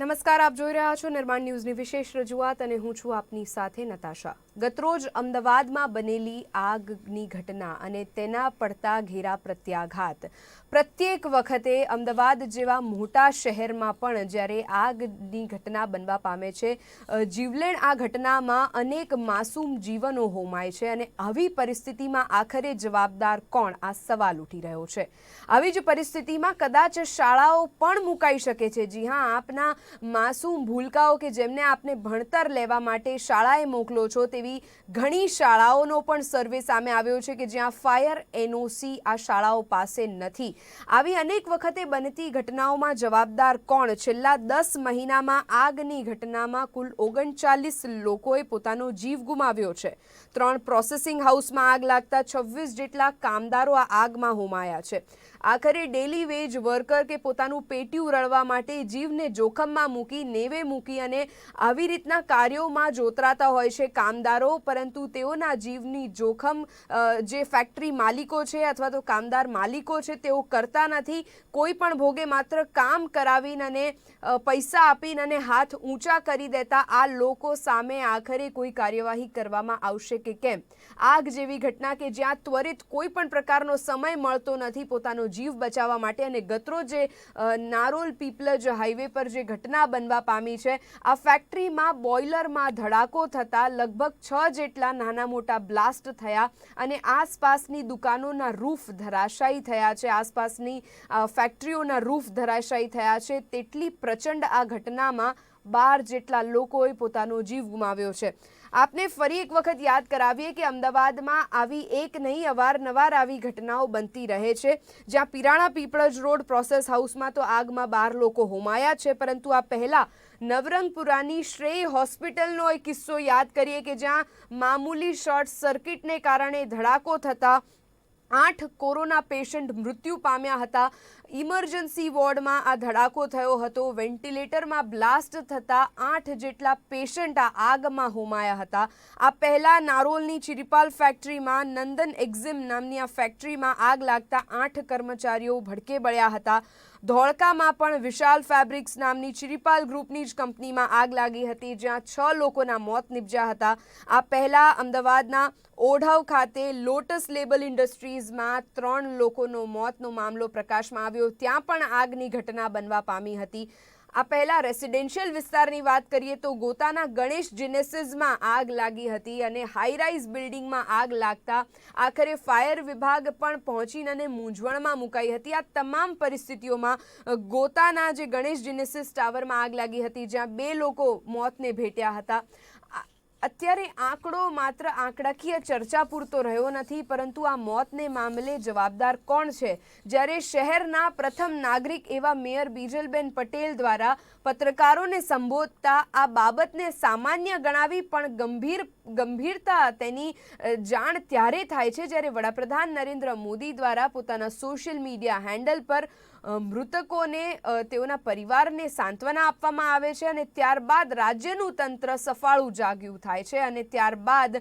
નમસ્કાર, આપ જોઈ રહ્યા છો નિર્માણ ન્યૂઝની વિશેષ રજૂઆત અને હું છું આપની સાથે નતાશા। ગતરોજ અમદાવાદમાં બનેલી આગની ઘટના અને તેના પડતા ઘેરા પ્રત્યાઘાત પ્રત્યેક વખતે અમદાવાદ જેવા મોટા શહેરમાં પણ જ્યારે આગની ઘટના બનવા પામે છે, જીવલેણ આ ઘટનામાં અનેક માસૂમ જીવનો હોમાય છે અને આવી પરિસ્થિતિમાં આખરે જવાબદાર કોણ, આ સવાલ ઉઠી રહ્યો છે। આવી જ પરિસ્થિતિમાં કદાચ શાળાઓ પણ મુકાઈ શકે છે। જી હા, આપના માસૂમ ભૂલકાઓ કે જેમને આપને ભણતર લેવા માટે શાળાએ મોકલો છો તેવી ઘણી શાળાઓનો પણ સર્વે સામે આવ્યો છે કે જ્યાં ફાયર એનઓસી આ શાળાઓ પાસે નથી। આવી અનેક વખતે બનતી ઘટનાઓમાં જવાબદાર કોણ? છેલ્લા 10 મહિનામાં આગની ઘટનામાં કુલ 39 લોકોએ પોતાનો જીવ ગુમાવ્યો છે। 3 પ્રોસેસિંગ હાઉસમાં આગ લાગતા 26 જેટલા કામદારો આ આગમાં હોમાયા છે। આખરે ડેલી વેજ વર્કર કે પોતાનું પેટીયું રળવા માટે જીવને જોખમમાં મૂકી, નેવે મૂકી અને આવી રીતના કાર્યોમાં જોતરાતા હોય છે કામદારો, પરંતુ તેઓના જીવની જોખમ જે ફેક્ટરી માલિકો છે અથવા તો કામદાર માલિકો છે તેઓ કરતા નથી। કોઈ પણ ભોગે માત્ર કામ કરાવીને અને પૈસા આપીને અને હાથ ઊંચા કરી દેતા આ લોકો સામે આખરે કોઈ કાર્યવાહી કરવામાં આવશે કે કેમ? આગ જેવી ઘટના કે જ્યાં ત્વરિત કોઈ પણ પ્રકારનો સમય મળતો નથી પોતાનો જીવ બચાવવા માટે, અને ગતરોજ જે નારોલ પીપલજ હાઈવે પર જે ઘટના બનવા પામી છે, આ ફેક્ટરીમાં બોઇલરમાં ધડાકો થતાં લગભગ 6 જેટલા નાના મોટા બ્લાસ્ટ થયા અને આસપાસની દુકાનોના રૂફ ધરાશાયી થયા છે, આસપાસની ફેક્ટરીઓના રૂફ ધરાશાયી થયા છે। તેટલી પ્રચંડ આ ઘટનામાં 12 જેટલા લોકોએ પોતાનો જીવ ગુમાવ્યો છે। આપને ફરી એક વખત યાદ કરાવીએ કે અમદાવાદમાં આવી એક નહીં, અવારનવાર આવી ઘટનાઓ બનતી રહે છે, જ્યાં પિરાણા પીપળજ રોડ પ્રોસેસ હાઉસમાં તો આગમાં 12 લોકો હોમાયા છે, પરંતુ આ પહેલા નવરંગપુરાની શ્રેય હોસ્પિટલનો એક કિસ્સો યાદ કરીએ કે જ્યાં મામૂલી શોર્ટ સર્કિટને કારણે ધડાકો થતાં 8 કોરોના પેશન્ટ મૃત્યુ પામ્યા હતા। ઇમરજન્સી વોર્ડમાં આ ધડાકો થયો હતો। વેન્ટિલેટરમાં બ્લાસ્ટ થતાં 8 જેટલા પેશન્ટ આ આગમાં હોમાયા હતા। આ પહેલા નારોલની ચિરીપાલ ફેક્ટરીમાં નંદન એક્ઝિમ નામની આ ફેક્ટરીમાં આગ લાગતા 8 કર્મચારીઓ ભડકે બળ્યા હતા। ધોળકામાં પણ વિશાલ ફેબ્રિક્સ નામની ચિરીપાલ ગ્રુપની જ કંપનીમાં આગ લાગી હતી, જ્યાં 6 લોકોના મોત નિપજ્યા હતા। આ પહેલા અમદાવાદના ઓઢવ ખાતે લોટસ લેબલ ઇન્ડસ્ટ્રીઝમાં 3 લોકોનો મોતનો મામલો પ્રકાશમાં આવ્યો, ત્યાં પણ આગની ઘટના બનવા પામી હતી। આ પહેલા રેસિડેન્શિયલ વિસ્તારની વાત કરીએ તો ગોતાના ગણેશ જીનેસીસમાં આગ લાગી હતી અને હાઈરાઇઝ બિલ્ડિંગમાં આગ લાગતા આખરે ફાયર વિભાગ પણ પહોંચીને અને મૂંઝવણમાં મુકાઈ હતી। આ તમામ પરિસ્થિતિઓમાં ગોતાના જે ગણેશ જીનેસીસ ટાવરમાં આગ લાગી હતી, જ્યાં 2 લોકો મોતને ભેટ્યા હતા। અત્યારે આંકડો માત્ર આંકડાકીય ચર્ચા પૂરતો રહ્યો નથી, પરંતુ આ મોતને મામલે જવાબદાર કોણ છે? જ્યારે શહેરના પ્રથમ નાગરિક એવા મેયર બીજલબેન પટેલ દ્વારા પત્રકારોને સંબોધતા આ બાબતને સામાન્ય ગણાવી પણ ગંભીરતા તેની જાણ ત્યારે થાય છે જ્યારે વડાપ્રધાન નરેન્દ્ર મોદી દ્વારા પોતાના સોશિયલ મીડિયા હેન્ડલ પર મૃતકોને તેઓના પરિવારને સાંત્વના આપવામાં આવે છે અને ત્યારબાદ રાજ્યનું તંત્ર સફાળું જાગ્યું થાય છે અને ત્યારબાદ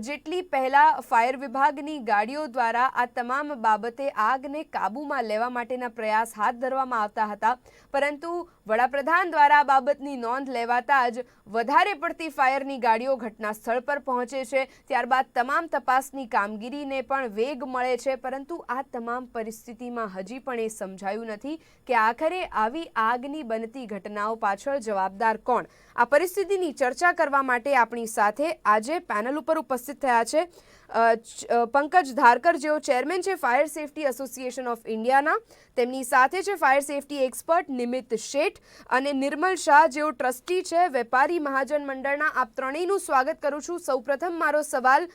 જેટલી પહેલા ફાયર વિભાગની ગાડીઓ દ્વારા આ તમામ બાબતે આગને કાબૂમાં લેવા માટેના પ્રયાસ હાથ ધરવામાં આવતા હતા, પરંતુ વડાપ્રધાન દ્વારા આ બાબતની નોંધ લેવાતા જ વધારે પડતી ફાયરની ગાડીઓ ઘટના સ્થળ પર પહોંચે છે। ત્યારબાદ તમામ તપાસની કામગીરીને પણ વેગ મળે છે, પરંતુ આ તમામ પરિસ્થિતિમાં હજી પણ એ સમજાયું નથી કે આખરે આવી આગની બનતી ઘટનાઓ પાછળ જવાબદાર કોણ? આ પરિસ્થિતિની ચર્ચા કરવા માટે આપણી સાથે આજે પેનલ ઉપર ઉપસ્થિત થયા છે પંકજ ધારકર, જેઓ ચેરમેન છે ફાયર સેફટી એસોસિએશન ઓફ ઇન્ડિયાના, તેમની સાથે છે ફાયર સેફટી એક્સપર્ટ નિમિત શેઠ અને નિર્મલ શાહ, જેઓ ટ્રસ્ટી છે વેપારી મહાજન મંડળના। આપ ત્રણેયનું સ્વાગત કરું છું। સૌપ્રથમ મારો સવાલ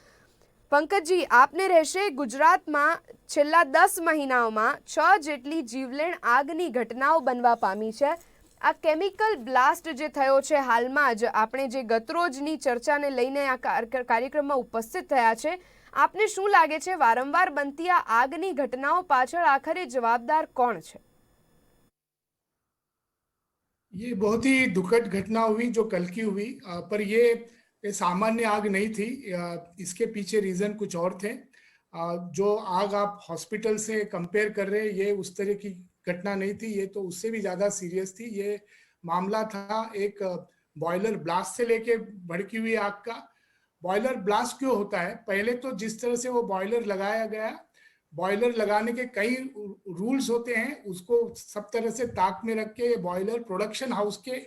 પંકજજી આપને રહેશે, ગુજરાતમાં છેલ્લા 10 મહિનાઓમાં 6 જેટલી જીવલેણ આગની ઘટનાઓ બનવા પામી છે। આ કેમિકલ બ્લાસ્ટ જે થયો છે હાલમાં જ, આપણે જે ગતરોજની ચર્ચાને લઈને આ કાર્યક્રમમાં ઉપસ્થિત થયા છે, આપને શું લાગે છે વારંવાર બનતી આ આગની ઘટનાઓ પાછળ આખરે જવાબદાર કોણ છે? ये बहुत ही दुखद घटना हुई जो कल की हुई, पर ये सामान्य आग नहीं थी। इसके पीछे रीजन कुछ और थे। जो आग आप हॉस्पिटल से कंपेयर कर रहे हैं, ये उस तरह की घटना नहीं थी। ये तो उससे भी ज्यादा सीरियस थी। ये मामला था एक बॉयलर ब्लास्ट से लेके भड़की हुई आग का। बॉयलर ब्लास्ट क्यों होता है? पहले तो जिस तरह से वो बॉयलर लगाया गया, बॉयलर लगाने के कई रूल्स होते हैं, उसको सब तरह से ताक में रख के बॉयलर प्रोडक्शन हाउस के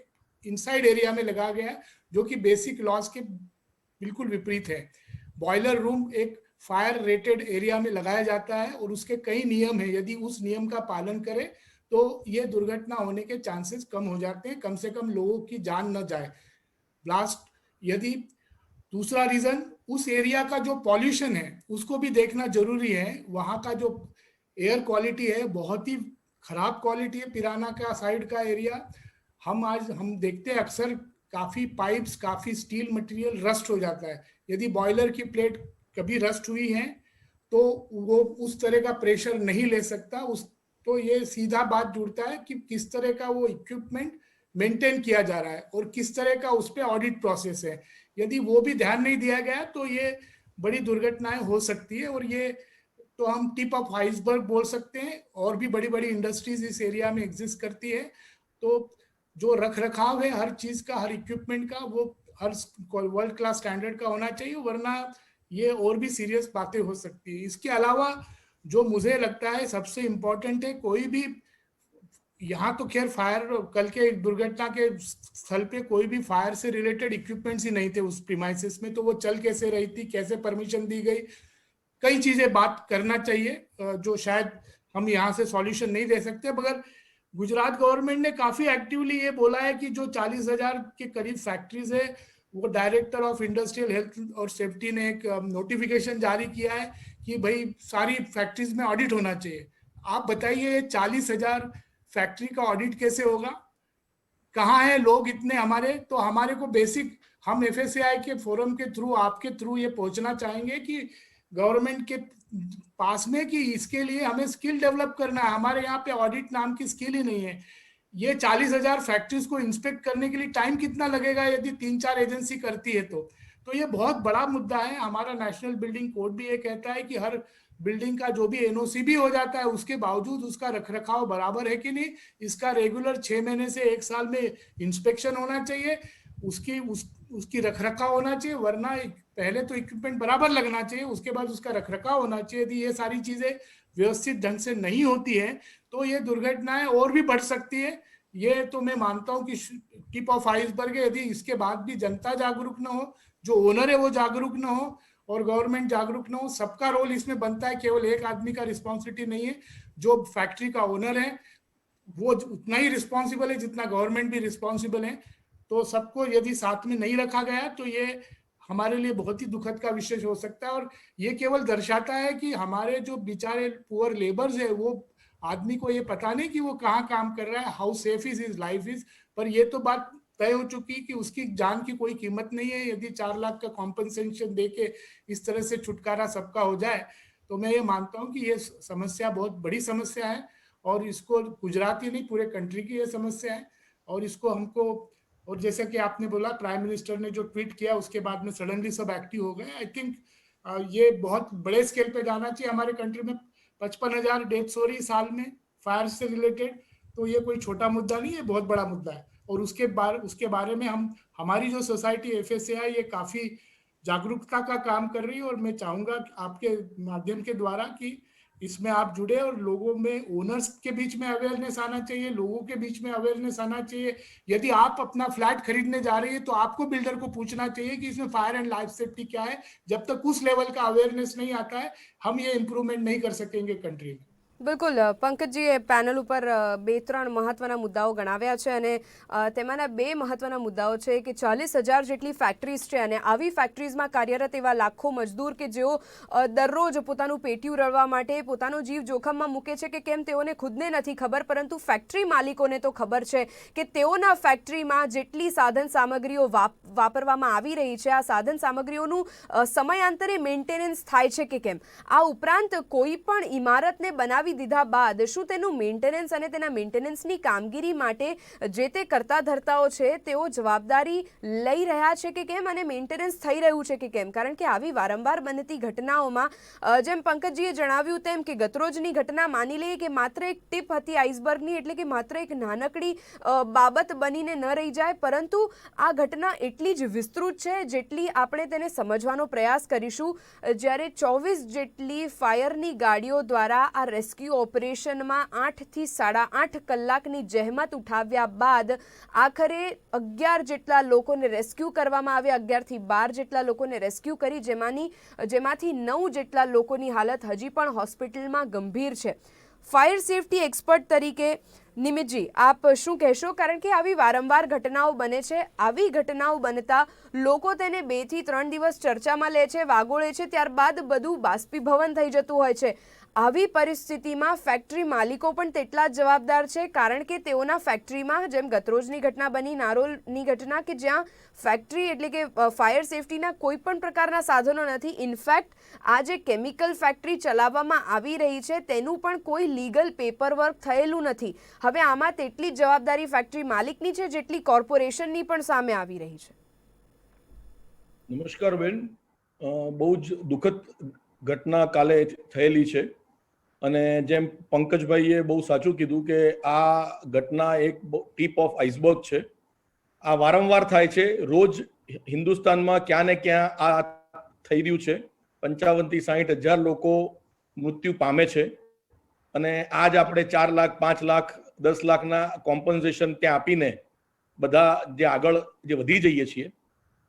इनसाइड एरिया में लगा गया, जो कि बेसिक लॉज के बिल्कुल विपरीत है। बॉयलर रूम एक फायर रेटेड एरिया में लगाया जाता है और उसके कई नियम है, यदि उस नियम का पालन करे तो ये दुर्घटना होने के चांसेस कम हो जाते हैं, कम से कम लोगों की जान न जाए। ब्लास्ट यदि दूसरा रीजन, उस एरिया का जो पॉल्यूशन है उसको भी देखना जरूरी है। वहां का जो एयर क्वालिटी है बहुत ही खराब क्वालिटी है, पिराना का साइड का एरिया। हम देखते हैं अक्सर काफी पाइप्स, काफी स्टील मटेरियल रस्ट हो जाता है। यदि बॉयलर की प्लेट कभी रस्ट हुई है तो वो उस तरह का प्रेशर नहीं ले सकता। उस तो ये सीधा बात जुड़ता है कि किस तरह का वो इक्विपमेंट मेंटेन किया जा रहा है और किस तरह का उस पर ऑडिट प्रोसेस है। यदि वो भी ध्यान नहीं दिया गया तो ये बड़ी दुर्घटनाएं हो सकती है। और ये तो हम टिप ऑफ आइसबर्ग बोल सकते हैं। और भी बड़ी बड़ी इंडस्ट्रीज इस एरिया में एग्जिस्ट करती है। तो जो रख रखाव है हर चीज का, हर इक्विपमेंट का, वो हर वर्ल्ड क्लास स्टैंडर्ड का होना चाहिए, वरना ये और भी सीरियस बातें हो सकती है। इसके अलावा जो मुझे लगता है सबसे इम्पोर्टेंट है, कोई भी यहाँ तो खैर फायर, कल के दुर्घटना के स्थल पे कोई भी फायर से रिलेटेड इक्विपमेंट्स ही नहीं थे उस प्रीमाइसेस में, तो वो चल कैसे रही थी, कैसे परमिशन दी गई, कई चीजें बात करना चाहिए जो शायद हम यहाँ से सॉल्यूशन नहीं दे सकते। मगर गुजरात गवर्नमेंट ने काफी एक्टिवली ये बोला है कि जो 40,000 के करीब फैक्ट्रीज है, वो डायरेक्टर ऑफ इंडस्ट्रियल हेल्थ और सेफ्टी ने एक नोटिफिकेशन जारी किया है कि भाई सारी फैक्ट्रीज में ऑडिट होना चाहिए। आप बताइए ये 40,000 फैक्ट्री का ऑडिट कैसे होगा? कहाँ है लोग इतने हमारे? तो हमारे को बेसिक, हम एफएससीआई के फोरम के थ्रू, आपके थ्रू ये पहुंचना चाहेंगे कि गवर्नमेंट के पास में कि इसके लिए हमें स्किल डेवलप करना है। हमारे यहाँ पे ऑडिट नाम की स्किल ही नहीं है। ये 40,000 फैक्ट्रीज को इंस्पेक्ट करने के लिए टाइम कितना लगेगा यदि 3-4 एजेंसी करती है तो ये बहुत बड़ा मुद्दा है। हमारा नेशनल बिल्डिंग कोड भी ये कहता है कि हर बिल्डिंग का जो भी एनओसी भी हो जाता है, उसके बावजूद उसका रखरखाव बराबर है कि नहीं, इसका रेगुलर 6 महीने से 1 साल में इंस्पेक्शन होना चाहिए, उसकी रखरखाव होना चाहिए। वरना पहले तो इक्विपमेंट बराबर लगना चाहिए, उसके बाद उसका रखरखाव होना चाहिए। यदि ये सारी चीजें व्यवस्थित ढंग से नहीं होती है तो ये दुर्घटनाएं और भी बढ़ सकती है। ये तो मैं मानता हूं कि टिप ऑफ आइसबर्ग है। यदि इसके बाद भी जनता जागरूक ना हो, जो ओनर है वो जागरूक ना हो और गवर्नमेंट जागरूक ना हो, सबका रोल इसमें बनता है, केवल एक आदमी का रिस्पॉन्सिबिलिटी नहीं है। जो फैक्ट्री का ओनर है वो उतना ही रिस्पॉन्सिबल है जितना गवर्नमेंट भी रिस्पॉन्सिबल है। तो सबको यदि साथ में नहीं रखा गया तो ये हमारे लिए बहुत ही दुखद का विषय हो सकता है। और ये केवल दर्शाता है कि हमारे जो बेचारे पुअर लेबर्स है, वो आदमी को ये पता नहीं कि वो कहाँ काम कर रहा है, how safe is his life is, पर ये तो बात तय हो चुकी कि उसकी जान की कोई कीमत नहीं है। यदि 4 लाख का कॉम्पनसेशन दे के इस तरह से छुटकारा सबका हो जाए तो मैं ये मानता हूँ कि ये समस्या बहुत बड़ी समस्या है और इसको गुजरात ही नहीं पूरे कंट्री की ये समस्या है। और इसको हमको, और जैसे कि आपने बोला प्राइम मिनिस्टर ने जो ट्वीट किया उसके बाद में सडनली सब एक्टिव हो गए। आई थिंक ये बहुत बड़े स्केल पे जाना चाहिए। हमारे कंट्री में 55,000 डेथ्स हो रही साल में फायर से रिलेटेड, तो ये कोई छोटा मुद्दा नहीं है, बहुत बड़ा मुद्दा है। और उसके बारे में हमारी जो सोसाइटी एफएससीआई ये काफी जागरूकता का काम कर रही है। और मैं चाहूंगा आपके माध्यम के द्वारा कि इसमें आप जुड़े और लोगों में, ओनर्स के बीच में अवेयरनेस आना चाहिए, लोगों के बीच में अवेयरनेस आना चाहिए। यदि आप अपना फ्लैट खरीदने जा रही है तो आपको बिल्डर को पूछना चाहिए कि इसमें फायर एंड लाइफ सेफ्टी क्या है। जब तक उस लेवल का अवेयरनेस नहीं आता है हम ये इम्प्रूवमेंट नहीं कर सकेंगे कंट्री में। બિલકુલ પંકજજીએ પેનલ ઉપર 2-3 મહત્વના મુદ્દાઓ ગણાવ્યા છે અને તેમાંના 2 મહત્વના મુદ્દાઓ છે કે 40,000 જેટલી ફેક્ટરીઝ છે અને આવી ફેક્ટરીઝમાં કાર્યરત એવા લાખો મજદૂર કે જેઓ દરરોજ પોતાનું પેટીયું રળવા માટે પોતાનો જીવ જોખમમાં મૂકે છે કે કેમ તેઓને ખુદને નથી ખબર, પરંતુ ફેક્ટરી માલિકોને તો ખબર છે કે તેઓના ફેક્ટરીમાં જેટલી સાધન સામગ્રીઓ વાપરવામાં આવી રહી છે આ સાધન સામગ્રીઓનું સમયાંતરે મેન્ટેનન્સ થાય છે કે કેમ। આ ઉપરાંત કોઈ પણ ઇમારતને બનાવી ચલાવી દીધા બાદ શું તેનું મેન્ટેનન્સ અને તેના મેન્ટેનન્સની કામગીરી માટે જે તે કરતા ધરતાઓ છે તેઓ જવાબદારી લઈ રહ્યા છે કે કેમ, અને મેન્ટેનન્સ થઈ રહ્યું છે કે કેમ? કારણ કે આવી વારંવાર બનતી ઘટનાઓમાં જેમ પંકજજીએ જણાવ્યું તેમ કે ગતરોજની ઘટના માની લઈએ કે માત્ર એક ટીપ હતી આઈસબર્ગની, એટલે કે માત્ર એક નાનકડી બાબત બનીને ન રહી જાય, પરંતુ આ ઘટના એટલી જ વિસ્તૃત છે જેટલી આપણે તેને સમજવાનો પ્રયાસ કરીશું. જ્યારે 24 જેટલી ફાયરની ગાડીઓ દ્વારા આ રેસ્ક્યુ ઓપરેશનમાં 8 થી 8.5 કલાકની જહેમત ઉઠાવ્યા બાદ આખરે 11 જેટલા લોકોને રેસ્ક્યુ કરવામાં આવ્યા, 11 થી 12 જેટલા લોકોને રેસ્ક્યુ કરી, જેમાંથી 9 જેટલા લોકોની હાલત હજી પણ હોસ્પિટલમાં ગંભીર છે. ફાયર સેફટી એક્સપર્ટ તરીકે નિમિતજી, આપ શું કહેશો? કારણ કે આવી વારંવાર ઘટનાઓ બને છે. આવી ઘટનાઓ બનતા લોકો તેને 2 થી 3 દિવસ ચર્ચામાં લે છે, વાગોળે છે, ત્યારબાદ બધું બાષ્પીભવન થઈ જતું હોય છે. આવી પરિસ્થિતિમાં ફેક્ટરી માલિકો પણ તેટલા જ જવાબદાર છે, કારણ કે તેઓના ફેક્ટરીમાં, જેમ ગતરોજની ઘટના બની નારોલની ઘટના, કે જ્યાં ફેક્ટરી એટલે કે ફાયર સેફટીના કોઈ પણ પ્રકારના સાધનો નથી. ઇનફેક્ટ આ જે કેમિકલ ફેક્ટરી ચલાવવામાં આવી રહી છે તેનું પણ કોઈ લીગલ પેપર વર્ક થયેલું નથી. હવે આમાં તેટલી જ જવાબદારી ફેક્ટરી માલિકની છે જેટલી કોર્પોરેશનની પણ સામે આવી રહી છે. નમસ્કાર બેન, બહુ જ દુઃખદ ઘટના કાલે થયેલી છે અને જેમ પંકજભાઈએ બહુ સાચું કીધું કે આ ઘટના એક ટીપ ઓફ આઈસબર્ગ છે. આ વારંવાર થાય છે. રોજ હિન્દુસ્તાનમાં ક્યાં ને ક્યાં આ થઈ રહ્યું છે. 55 થી 60 હજાર લોકો મૃત્યુ પામે છે અને આજ આપણે 4 લાખ 5 લાખ 10 લાખના કોમ્પન્સેશન ત્યાં આપીને બધા જે આગળ જે વધી જઈએ છીએ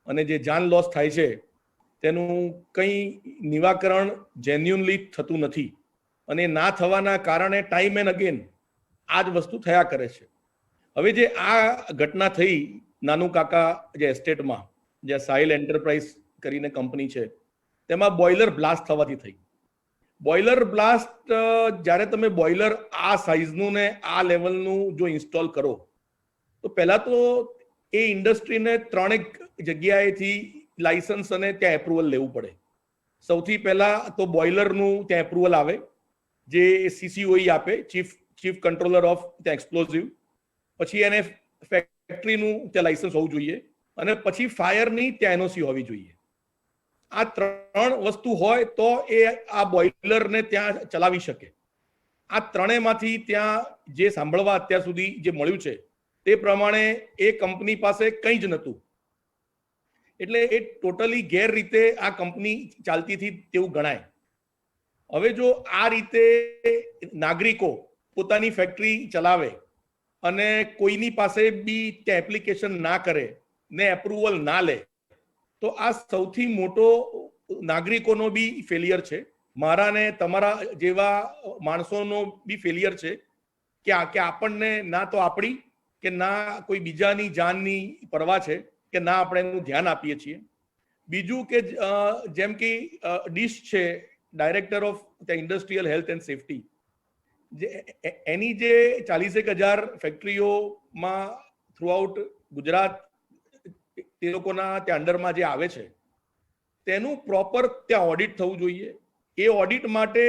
અને જે જાન લોસ થાય છે તેનું કંઈ નિવાકરણ જેન્યુનલી થતું નથી અને ના થવાના કારણે ટાઈમ એન્ડ અગેન આ જ વસ્તુ થયા કરે છે. હવે જે આ ઘટના થઈ નાનુ કાકા જે એસ્ટેટમાં, જે સાહિલ એન્ટરપ્રાઇઝ કરીને કંપની છે, તેમાં બોઇલર બ્લાસ્ટ થવાથી થઈ. બોઇલર બ્લાસ્ટ, જ્યારે તમે બોઇલર આ સાઇઝનું ને આ લેવલનું જો ઇન્સ્ટોલ કરો તો પહેલા તો એ ઇન્ડસ્ટ્રીને 3 જગ્યાએથી લાયસન્સ અને ત્યાં એપ્રુવલ લેવું પડે. સૌથી પહેલા તો બોઇલરનું ત્યાં એપ્રુવલ આવે, જે CCOE આપે, ચીફ કંટ્રોલર ઓફ ત્યાં એક્સપ્લોઝિવ. પછી એને ફેક્ટરીનું ત્યાં લાયસન્સ હોવું જોઈએ અને પછી ફાયરની ત્યાં NOC હોવી જોઈએ. આ 3 વસ્તુ હોય તો એ આ બોઇલરને ત્યાં ચલાવી શકે. આ ત્રણેયમાંથી ત્યાં જે સાંભળવા અત્યાર સુધી જે મળ્યું છે તે પ્રમાણે એ કંપની પાસે કંઈ જ નહોતું. એટલે એ ટોટલી ગેરરીતે આ કંપની ચાલતી હતી તેવું ગણાય. હવે જો આ રીતે નાગરિકો પોતાની ફેક્ટરી ચલાવે અને કોઈની પાસે બી ત્યાં એપ્લિકેશન ના કરે ને એપ્રુવલ ના લે તો આ સૌથી મોટો નાગરિકોનો બી ફેલિયર છે. મારા ને તમારા જેવા માણસોનો બી ફેલિયર છે કે આપણને ના તો આપણી કે ના કોઈ બીજાની જાનની પરવા છે કે ના આપણે એનું ધ્યાન આપીએ છીએ. બીજું કે જેમ કે ડીશ છે, director of the industrial health and safety, એની જે 40,000 ફેક્ટરીઓમાં થ્રુઆઉટ ગુજરાત તે લોકોના ત્યાં અંડરમાં જે આવે છે તેનું પ્રોપર ત્યાં ઓડિટ થવું જોઈએ. એ ઓડિટ માટે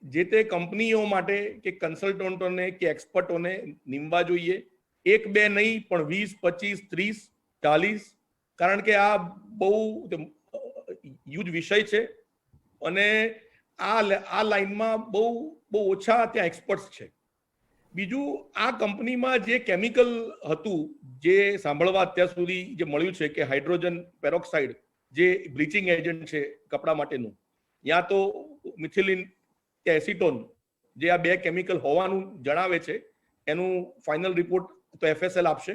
જે તે કંપનીઓ માટે કે કન્સલ્ટન્ટોને કે એક્સપર્ટોને નીમવા જોઈએ. 1 2 નહીં પણ 20 25 30 40, કારણ કે આ બહુ યુજ વિષય છે અને આ લાઈનમાં બહુ ઓછા ત્યાં એક્સપર્ટ્સ છે. બીજું, આ કંપનીમાં જે કેમિકલ હતું, જે સાંભળવા અત્યાર સુધી જે મળ્યું છે કે હાઇડ્રોજન પેરોક્સાઇડ જે બ્લીચિંગ એજન્ટ છે કપડા માટેનું, યા તો મિથિલિન કે એસિટોન, જે આ 2 કેમિકલ હોવાનું જણાવે છે, એનું ફાઇનલ રિપોર્ટ તો FSL આપશે.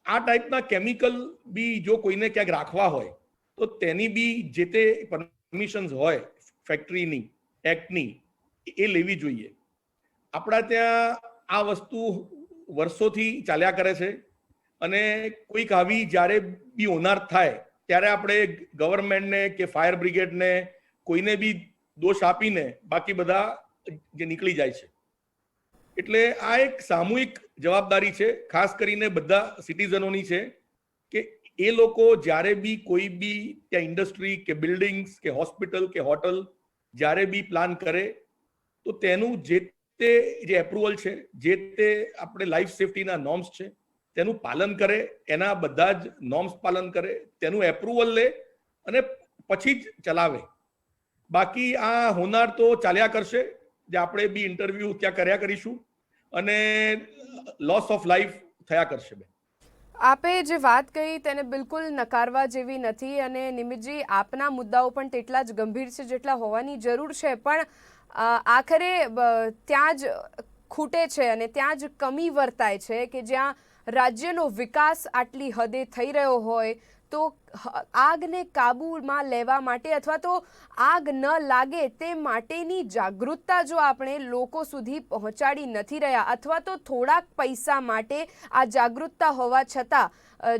આ ટાઈપના કેમિકલ બી જો કોઈને ક્યાંક રાખવા હોય તો તેની બી જે તે પરમિશન્સ હોય ફેક્ટરીની, એક્ટની, એ લેવી જોઈએ. આપણા ત્યાં આ વસ્તુ વર્ષોથી ચાલ્યા કરે છે અને કોઈક આવી જ્યારે બી હોનારત થાય ત્યારે આપણે ગવર્મેન્ટને કે ફાયર બ્રિગેડને કોઈને બી દોષ આપીને બાકી બધા જે નીકળી જાય છે. એટલે આ એક સામૂહિક જવાબદારી છે, ખાસ કરીને બધા સિટીઝનોની છે કે એ લોકો જ્યારે બી કોઈ બી ત્યાં ઇન્ડસ્ટ્રી કે બિલ્ડિંગ્સ કે હોસ્પિટલ કે હોટલ જ્યારે બી પ્લાન કરે તો તેનું જે તે જે એપ્રુવલ છે, જે તે આપણે લાઈફ સેફટીના નોર્મ્સ છે તેનું પાલન કરે, એના બધા જ નોર્મ્સ પાલન કરે, તેનું એપ્રુવલ લે અને પછી જ ચલાવે. બાકી આ હોનાર તો ચાલ્યા કરશે, જે આપણે બી ઇન્ટરવ્યુ ત્યાં કર્યા કરીશું અને લોસ ઓફ લાઈફ થયા કરશે. આપે જે વાત કહી તેને બિલકુલ નકારવા જેવી નથી અને નિમિતજી આપના મુદ્દાઓ પણ તેટલા જ ગંભીર છે જેટલા હોવાની જરૂર છે, પણ આખરે ત્યાં જ ખૂટે છે અને ત્યાં જ કમી વર્તાય છે કે જ્યાં રાજ્યનો વિકાસ આટલી હદે થઈ રહ્યો હોય તો આગને કાબૂમાં લેવા માટે અથવા તો આગ ન લાગે તે માટેની જાગૃતતા જો આપણે લોકો સુધી પહોંચાડી નથી રહ્યા અથવા તો થોડાક પૈસા માટે આ જાગૃતતા હોવા છતાં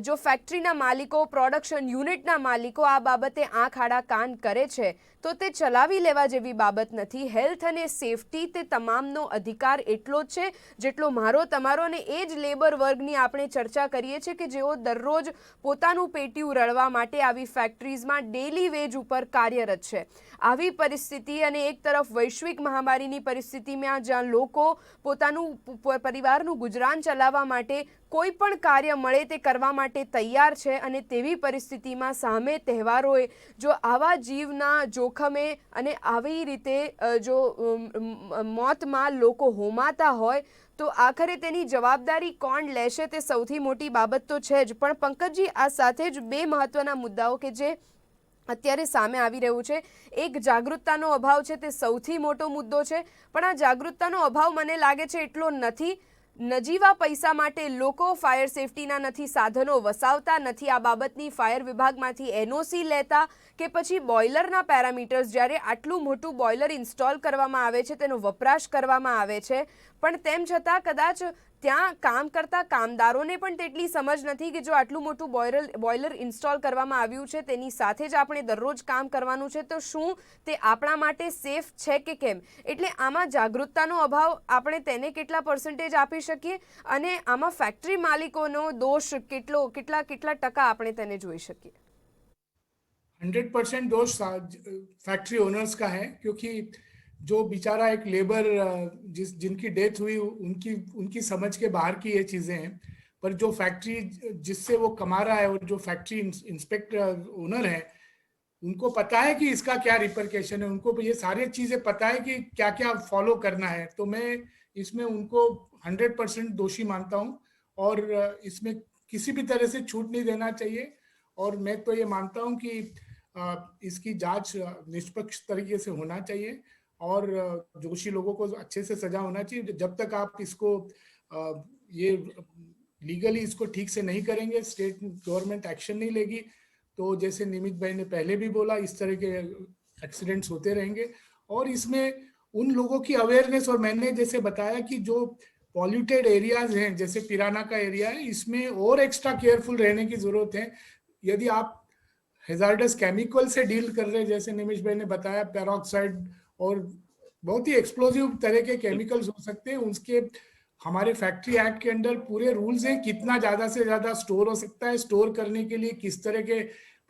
જો ફેક્ટરીના માલિકો, પ્રોડક્શન યુનિટના માલિકો આ બાબતે આંખ આડા કાન કરે છે તો તે ચલાવી લેવા જેવી બાબત નથી. હેલ્થ અને સેફટી તે તમામનો અધિકાર એટલો જ છે જેટલો મારો, તમારો અને એ જ લેબર વર્ગની આપણે ચર્ચા કરીએ છીએ કે જેઓ દરરોજ પોતાનું પેટીયું રળવા માટે આવી ફેક્ટરીઝમાં ડેલી વેજ ઉપર કાર્યરત છે. આવી પરિસ્થિતિ અને એક તરફ વૈશ્વિક મહામારીની પરિસ્થિતિમાં જ્યાં લોકો પોતાનું પરિવારનું ગુજરાન ચલાવવા માટે કોઈ પણ કાર્ય મળે તે કરવા માટે તૈયાર છે અને તેવી પરિસ્થિતિમાં સામે તહેવારોએ જો આવા જીવના જોખમે અને આવી રીતે જો મોતમાં લોકો હોમાતા હોય તો આખરે તેની જવાબદારી કોણ લેશે તે સૌથી મોટી બાબત તો છે જ. પણ પંકજજી, આ સાથે જ બે મહત્વના મુદ્દાઓ કે જે અત્યારે સામે આવી રહ્યું છે. એક, જાગૃતતાનો અભાવ છે, તે સૌથી મોટો મુદ્દો છે, પણ આ જાગૃતતાનો અભાવ મને લાગે છે એટલો નથી. નજીવા પૈસા માટે લોકો ફાયર સેફટીના નથી સાધનો વસાવતા, નથી આ બાબતની ફાયર વિભાગમાંથી એનઓસી લેતા કે પછી બોઇલરના પેરામીટર્સ, જ્યારે આટલું મોટું બોઇલર ઇન્સ્ટોલ કરવામાં આવે છે, તેનો વપરાશ કરવામાં આવે છે, પણ તેમ છતાં કદાચ ત્યાં કામ કરતા કામદારોને પણ તેટલી સમજ નથી કે જો આટલું મોટું બોઇલર ઇન્સ્ટોલ કરવામાં આવ્યું છે તેની સાથે જ આપણે દરરોજ કામ કરવાનું છે તો શું તે આપણા માટે સેફ છે કે કેમ? એટલે આમાં જાગૃતતાનો અભાવ આપણે તેને કેટલા પર્સન્ટેજ આપી શકીએ અને આમાં ફેક્ટરી માલિકોનો દોષ કેટલા ટકા આપણે તેને જોઈ શકીએ? 100% दोष फैक्ट्री ओनर्स का है, क्योंकि जो बेचारा एक लेबर जिनकी डेथ हुई उनकी समझ के बाहर की ये चीज़ें हैं, पर जो फैक्ट्री जिससे वो कमा रहा है और जो फैक्ट्री इंस्पेक्टर ओनर है उनको पता है कि इसका क्या रिपरकेशन है, उनको ये सारी चीज़ें पता है कि क्या क्या फॉलो करना है. तो मैं इसमें उनको 100% दोषी मानता हूँ और इसमें किसी भी तरह से छूट नहीं देना चाहिए. और मैं तो ये मानता हूँ कि इसकी जांच निष्पक्ष तरीके से होना चाहिए और दोषी लोगों को अच्छे से सजा होना चाहिए. जब तक आप इसको ये लीगली इसको ठीक से नहीं करेंगे, स्टेट गवर्नमेंट एक्शन नहीं लेगी, तो जैसे निमित भाई ने पहले भी बोला, इस तरह के एक्सीडेंट्स होते रहेंगे. और इसमें उन लोगों की अवेयरनेस, और मैंने जैसे बताया कि जो पॉल्यूटेड एरियाज हैं जैसे पिराना का एरिया है, इसमें और एक्स्ट्रा केयरफुल रहने की जरूरत है. यदि आप हेजार्डस केमिकल से डील कर रहे हैं, जैसे निमिष भाई ने बताया, पेरोक्साइड और बहुत ही एक्सप्लोजिव तरह के केमिकल्स हो सकते हैं, उसके हमारे फैक्ट्री एक्ट के अंदर पूरे रूल्स हैं. कितना ज्यादा से ज्यादा स्टोर हो सकता है, स्टोर करने के लिए किस तरह के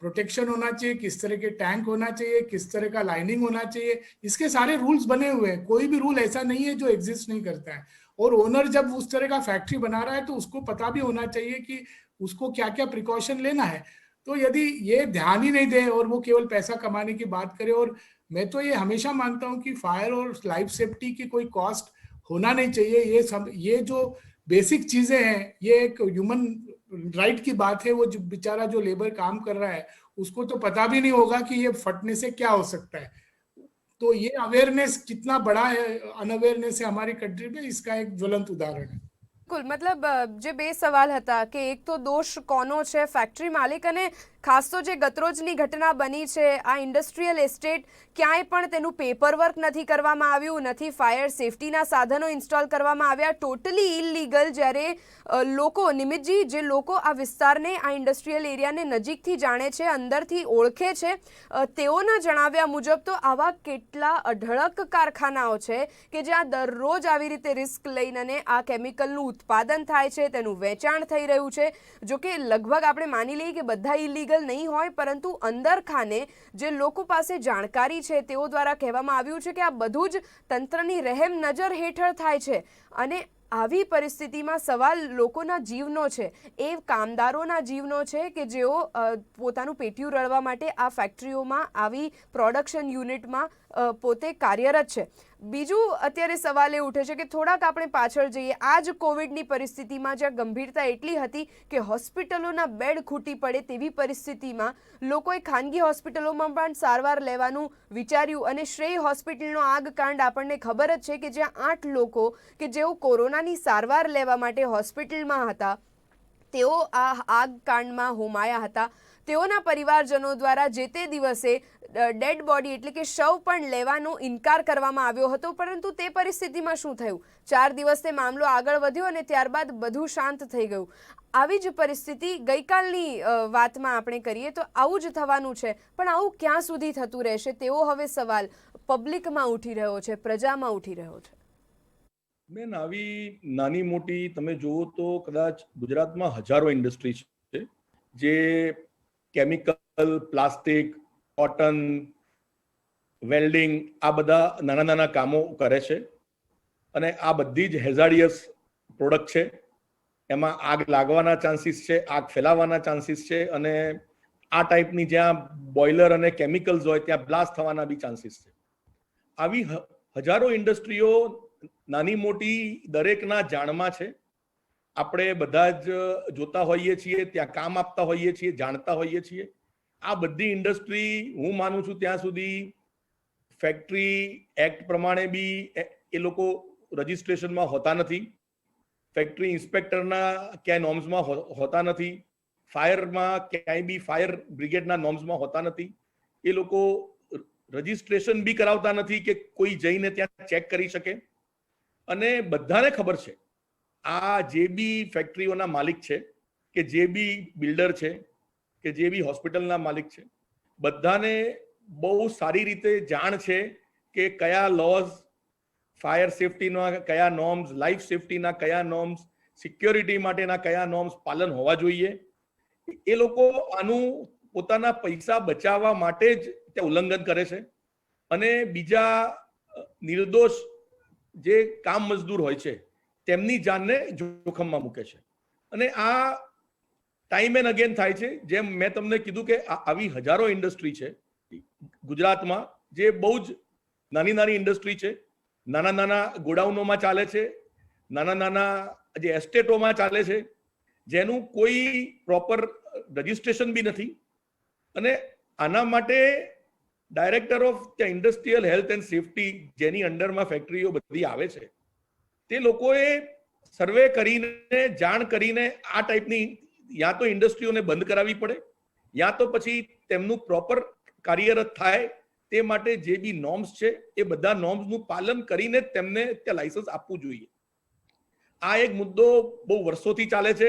प्रोटेक्शन होना चाहिए, किस तरह के टैंक होना चाहिए, किस तरह का लाइनिंग होना चाहिए, इसके सारे रूल्स बने हुए हैं. कोई भी रूल ऐसा नहीं है जो एग्जिस्ट नहीं करता है. और ओनर जब उस तरह का फैक्ट्री बना रहा है तो उसको पता भी होना चाहिए कि उसको क्या क्या प्रिकॉशन लेना है. तो यदि ये ध्यान ही नहीं दे और वो केवल पैसा कमाने की बात करे, और मैं तो ये हमेशा मानता हूँ कि फायर और लाइफ सेफ्टी की कोई कॉस्ट होना नहीं चाहिए. ये जो बेसिक चीजें हैं, ये एक ह्यूमन राइट की बात है. वो जो बेचारा जो लेबर काम कर रहा है उसको तो पता भी नहीं होगा कि ये फटने से क्या हो सकता है. तो ये अवेयरनेस कितना बड़ा है, अनअवेयरनेस है हमारी कंट्री में, इसका एक ज्वलंत उदाहरण है. બિલકુલ, મતલબ જે બે સવાલ હતા કે એક તો દોષ કોનો છે, ફેક્ટરી માલિક, અને ખાસ તો જે ગતરોજની ઘટના બની છે આ ઇન્ડસ્ટ્રીયલ એસ્ટેટ, ક્યાંય પણ તેનું પેપરવર્ક નથી કરવામાં આવ્યું, નથી ફાયર સેફટીના સાધનો ઇન્સ્ટોલ કરવામાં આવ્યા, ટોટલી ઇલીગલ. જ્યારે લોકો, નિમિતજી, જે લોકો આ વિસ્તારને, આ ઇન્ડસ્ટ્રીયલ એરિયાને નજીકથી જાણે છે, અંદરથી ઓળખે છે, તેઓના જણાવ્યા મુજબ તો આવા કેટલા અઢળક કારખાનાઓ છે કે જ્યાં દરરોજ આવી રીતે રિસ્ક લઈને આ કેમિકલનું ઉત્પાદન થાય છે, તેનું વેચાણ થઈ રહ્યું છે. જો કે લગભગ આપણે માની લઈએ કે બધા ઇલીગલ લીગલ નહીં હોય, પરંતુ અંદર ખાને જે લોકો પાસે જાણકારી છે તેઓ દ્વારા કહેવામાં આવ્યું છે કે આ બધું જ તંત્રની રહેમ નજર હેઠળ થાય છે. અને આવી પરિસ્થિતિમાં સવાલ લોકોના જીવનો છે, એ કામદારોના જીવનો છે કે જેઓ પોતાનું પેટીયું રળવા માટે આ ફેક્ટરીઓમાં, આવી પ્રોડક્શન યુનિટમાં પોતે કાર્યરત છે. બીજું અત્યારે સવાલ એ ઉઠે છે કે થોડાક આપણે પાછળ જઈએ, આ જ કોવિડની પરિસ્થિતિમાં જ્યાં ગંભીરતા એટલી હતી કે હોસ્પિટલોના બેડ ખૂટી પડે તેવી પરિસ્થિતિમાં લોકોએ ખાનગી હોસ્પિટલોમાં પણ સારવાર લેવાનું વિચાર્યું. અને શ્રેય હોસ્પિટલનો આગકાંડ આપણને ખબર જ છે કે જ્યાં 8 લોકો કે જેઓ કોરોનાની સારવાર લેવા માટે હોસ્પિટલમાં હતા, તેઓ આ આગકાંડમાં હોમાયા હતા. તેઓના પરિવારજનો દ્વારા જે તે દિવસે ડેડ બોડી એટલે કે શવ પણ લેવાનો ઇનકાર કરવામાં આવ્યો હતો. પરંતુ તે પરિસ્થિતિમાં શું થયું? 4 દિવસ તે મામલો આગળ વધ્યો અને ત્યારબાદ બધું શાંત થઈ ગયું. આવી જ પરિસ્થિતિ ગઈકાલની વાતમાં આપણે કરીએ તો આવું જ થવાનું છે. પણ આવું ક્યાં સુધી થતું રહેશે તેવો હવે સવાલ પબ્લિકમાં ઉઠી રહ્યો છે, પ્રજામાં ઉઠી રહ્યો છે. બેન, આવી નાની મોટી તમે જુઓ તો કદાચ ગુજરાતમાં હજારો ઇન્ડસ્ટ્રી છે જે કેમિકલ, પ્લાસ્ટિક, કોટન, વેલ્ડિંગ આ બધા નાના નાના કામો કરે છે. અને આ બધી જ હેઝાર્ડિયસ પ્રોડક્ટ છે. એમાં આગ લાગવાના ચાન્સીસ છે, આગ ફેલાવાના ચાન્સીસ છે, અને આ ટાઈપની જ્યાં બોઇલર અને કેમિકલ્સ હોય ત્યાં બ્લાસ્ટ થવાના બી ચાન્સીસ છે. આવી હજારો ઇન્ડસ્ટ્રીઓ નાની મોટી દરેકના જાણમાં છે. આપણે બધા જ જોતા હોઈએ છીએ, ત્યાં કામ આપતા હોઈએ છીએ, જાણતા હોઈએ છીએ. આ બધી ઇન્ડસ્ટ્રી હું માનું છું ત્યાં સુધી ફેક્ટરી એક્ટ પ્રમાણે બી એ લોકો રજિસ્ટ્રેશનમાં હોતા નથી. ફેક્ટરી ઇન્સ્પેક્ટરના ક્યાંય નોર્મ્સમાં હોતા નથી. ફાયરમાં ક્યાંય બી ફાયર બ્રિગેડના નોર્મ્સમાં હોતા નથી. એ લોકો રજિસ્ટ્રેશન બી કરાવતા નથી કે કોઈ જઈને ત્યાં ચેક કરી શકે. અને બધાને ખબર છે આ જે બી ફેક્ટરીઓના માલિક છે, કે જે બી બિલ્ડર છે, કે જે બી હોસ્પિટલના માલિક છે, બધાને બહુ સારી રીતે જાણ છે કે કયા લોઝ, ફાયર સેફટીના કયા નોર્મ્સ, લાઈફ સેફટીના કયા નોર્મ્સ, સિક્યોરિટી માટેના કયા નોર્મ્સ પાલન હોવા જોઈએ. એ લોકો આનું પોતાના પૈસા બચાવવા માટે જ તે ઉલ્લંઘન કરે છે. અને બીજા નિર્દોષ જે કામ મજદૂર હોય છે તેમની જાનને જોખમમાં મૂકે છે. અને આ ટાઈમ એન્ડ અગેન થાય છે. જેમ મેં તમને કીધું કે આવી હજારો ઇન્ડસ્ટ્રી છે ગુજરાતમાં જે બહુ જ નાની નાની ઇન્ડસ્ટ્રી છે. નાના નાના ગોડાઉનોમાં ચાલે છે, નાના નાના જે એસ્ટેટોમાં ચાલે છે, જેનું કોઈ પ્રોપર રજિસ્ટ્રેશન બી નથી. અને આના માટે director of the industrial health and safety, જેની અંડરમાં ફેક્ટરીઓ બધી આવે છે, તે લોકોએ સર્વે કરીને, જાણ કરીને આ ટાઈપની યા તો ઇન્ડસ્ટ્રીઓને બંધ કરાવવી પડે, યા તો પછી તેમનું પ્રોપર કાર્યરત થાય તે માટે જે બી નોર્મ્સ છે એ બધા નોર્મ્સનું પાલન કરીને તેમને ત્યાં લાયસન્સ આપવું જોઈએ. આ એક મુદ્દો બહુ વર્ષોથી ચાલે છે.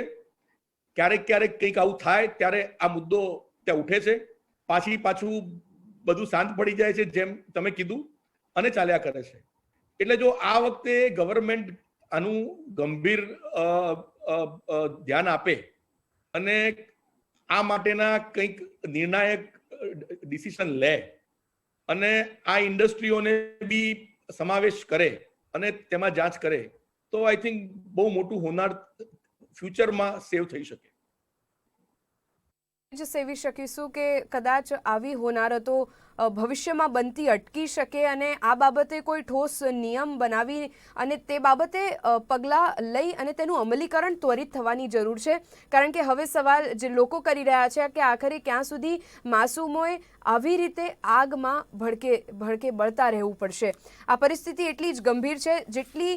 ક્યારેક ક્યારેક કંઈક આવું થાય ત્યારે આ મુદ્દો ત્યાં ઉઠે છે, પાછું બધું શાંત પડી જાય છે, જેમ તમે કીધું, અને ચાલ્યા કરે છે. એટલે જો આ વખતે ગવર્મેન્ટ આનું ગંભીર ધ્યાન આપે અને આ માટેના કંઈક નિર્ણાયક ડિસિઝન લે અને આ ઇન્ડસ્ટ્રીઓને બી સમાવેશ કરે અને તેમાં જાંચ કરે, તો આઈ થિંક બહુ મોટું હોનાર ફ્યુચરમાં સેવ થઈ શકે. જ સેવી શકીશું કે કદાચ આવી હોનારતો ભવિષ્યમાં બનતી અટકી શકે અને આ બાબતે કોઈ ઠોસ નિયમ બનાવી અને તે બાબતે પગલાં લઈ અને તેનું અમલીકરણ ત્વરિત થવાની જરૂર છે. કારણ કે હવે સવાલ જે લોકો કરી રહ્યા છે કે આખરે ક્યાં સુધી માસૂમોએ આવી રીતે આગમાં ભડકે બળતા રહેવું પડશે. આ પરિસ્થિતિ એટલી જ ગંભીર છે જેટલી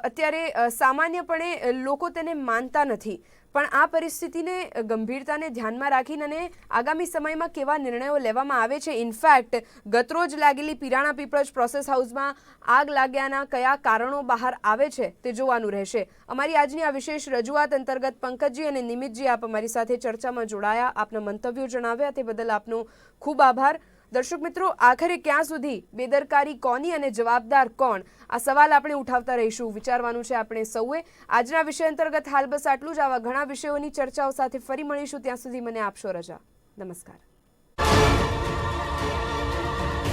અત્યારે સામાન્યપણે લોકો તેને માનતા નથી. પણ આ પરિસ્થિતિને ગંભીરતાને ધ્યાનમાં રાખીને અને આગામી સમયમાં કેવા નિર્ણયો લેવામાં આવે છે. ઇનફેક્ટ ગતરોજ લાગેલી પિરાણા પીપળજ પ્રોસેસ હાઉસમાં આગ લાગ્યાના કયા કારણો બહાર આવે છે તે જોવાનું રહેશે. અમારી આજની આ વિશેષ રજૂઆત અંતર્ગત પંકજજી અને નિમિતજી, આપ અમારી સાથે ચર્ચામાં જોડાયા, આપના મંતવ્યો જણાવ્યા તે બદલ આપનો ખૂબ આભાર. દર્શક મિત્રો, આખરે ક્યાં સુધી બેદરકારી કોની અને જવાબદાર કોણ, આ સવાલ આપણે ઉઠાવતા રહીશું. વિચારવાનું છે આપણે સૌએ. આજના વિષય અંતર્ગત હાલ બસ આટલું જ. આવા ઘણા વિષયોની ચર્ચાઓ સાથે ફરી મળીશું. ત્યાં સુધી મને આપશો રજા. નમસ્કાર.